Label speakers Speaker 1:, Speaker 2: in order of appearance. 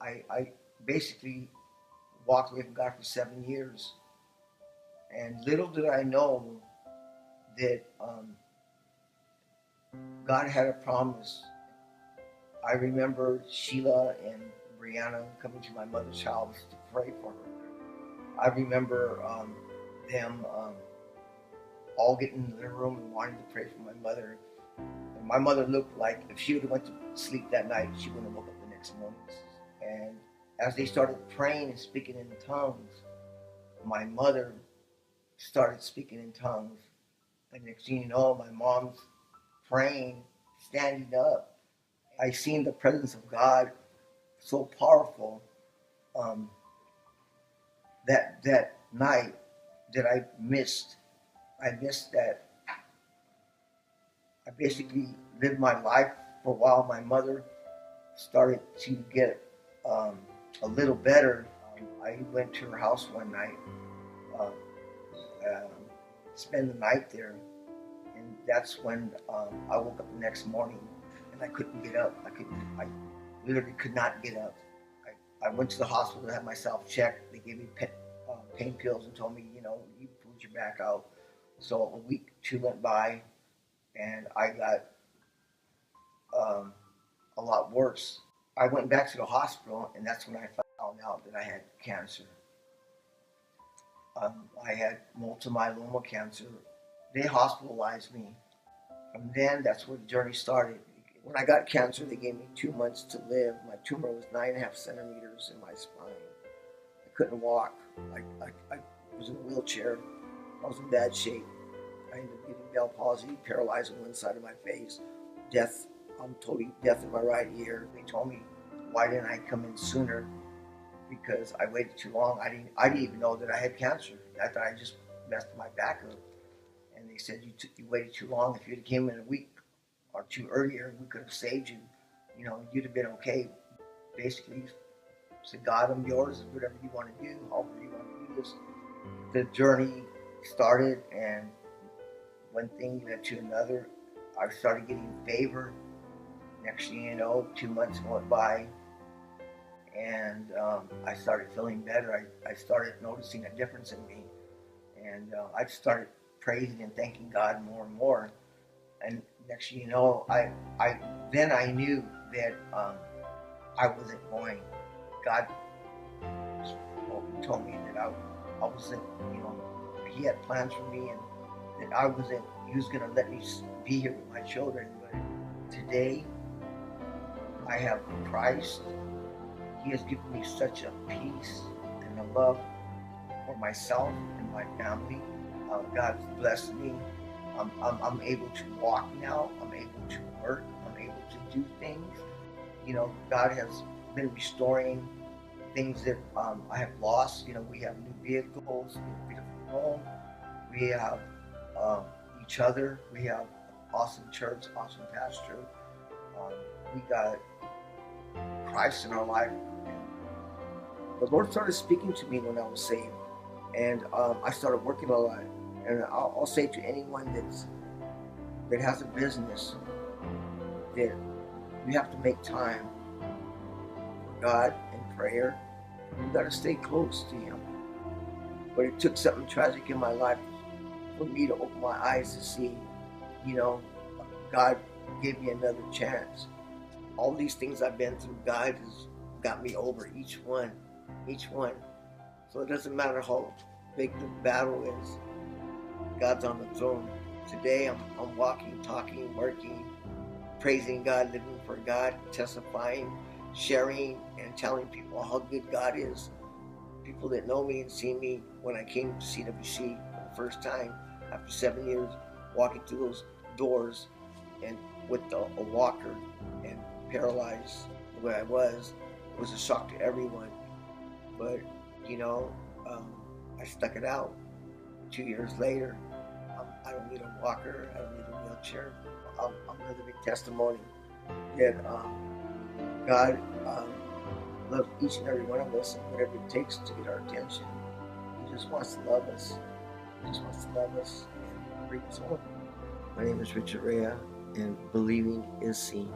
Speaker 1: I basically walked away from God for 7 years, and little did I know that God had a promise. I remember Sheila and Brianna coming to my mother's house to pray for her. I remember them all getting in their room and wanting to pray for my mother. And my mother looked like if she would have went to sleep that night, she wouldn't have woke up the next morning. And as they started praying and speaking in tongues, my mother started speaking in tongues. And next thing you know, my mom's praying, standing up. I seen the presence of God so powerful um, that night that I missed. I missed that. I basically lived my life for a while. My mother started to get a little better. I went to her house one night, uh, um, spend the night there, and that's when I woke up the next morning and I couldn't get up. I literally could not get up. I went to the hospital to have myself checked. They gave me pain pills and told me, you pulled your back out. So a week, two went by, and I got a lot worse. I went back to the hospital, and that's when I found out that I had cancer. I had multiple myeloma cancer. They hospitalized me. From then, that's where the journey started. When I got cancer, they gave me 2 months to live. My tumor was 9.5 centimeters in my spine. I couldn't walk. I was in a wheelchair. I was in bad shape. I ended up getting Bell palsy, paralyzed on one side of my face, deaf. I'm totally deaf in my right ear. They told me, why didn't I come in sooner? Because I waited too long. I didn't even know that I had cancer. I thought I just messed my back up. And they said, you waited too long. If you'd came in a week or two earlier, we could have saved you. You'd have been okay. Basically, said, God, I'm yours. Whatever you want to do, however you want to do this. The journey started, and one thing led to another. I started getting favor. Next thing you know, 2 months went by, and I started feeling better. I started noticing a difference in me, and I started praising and thanking God more and more. And next thing you know, then I knew that I wasn't going. God told me that I wasn't, He had plans for me, and that I wasn't. He was going to let me be here with my children. But today, I have Christ. He has given me such a peace and a love for myself and my family. God's blessed me. I'm able to walk now. I'm able to work. I'm able to do things. God has been restoring things that I have lost. We have new vehicles, we have a beautiful home. We have each other. We have awesome church, awesome pastor. We got Christ in our life. The Lord started speaking to me when I was saved, and I started working a lot. And I'll say to anyone that has a business that you have to make time for God and prayer. You got to stay close to Him. But it took something tragic in my life for me to open my eyes to see, God gave me another chance. All these things I've been through, God has got me over each one. So it doesn't matter how big the battle is, God's on the throne. Today I'm walking, talking, working, praising God, living for God, testifying, sharing, and telling people how good God is. People that know me and see me when I came to CWC for the first time after 7 years, walking through those doors and with a walker and paralyzed the way I was, it was a shock to everyone. But, I stuck it out. 2 years later, I don't need a walker, I don't need a wheelchair. I'm another big testimony that God loves each and every one of us, and whatever it takes to get our attention. He just wants to love us. He just wants to love us and bring us home. My name is Richard Raya, and believing is seeing.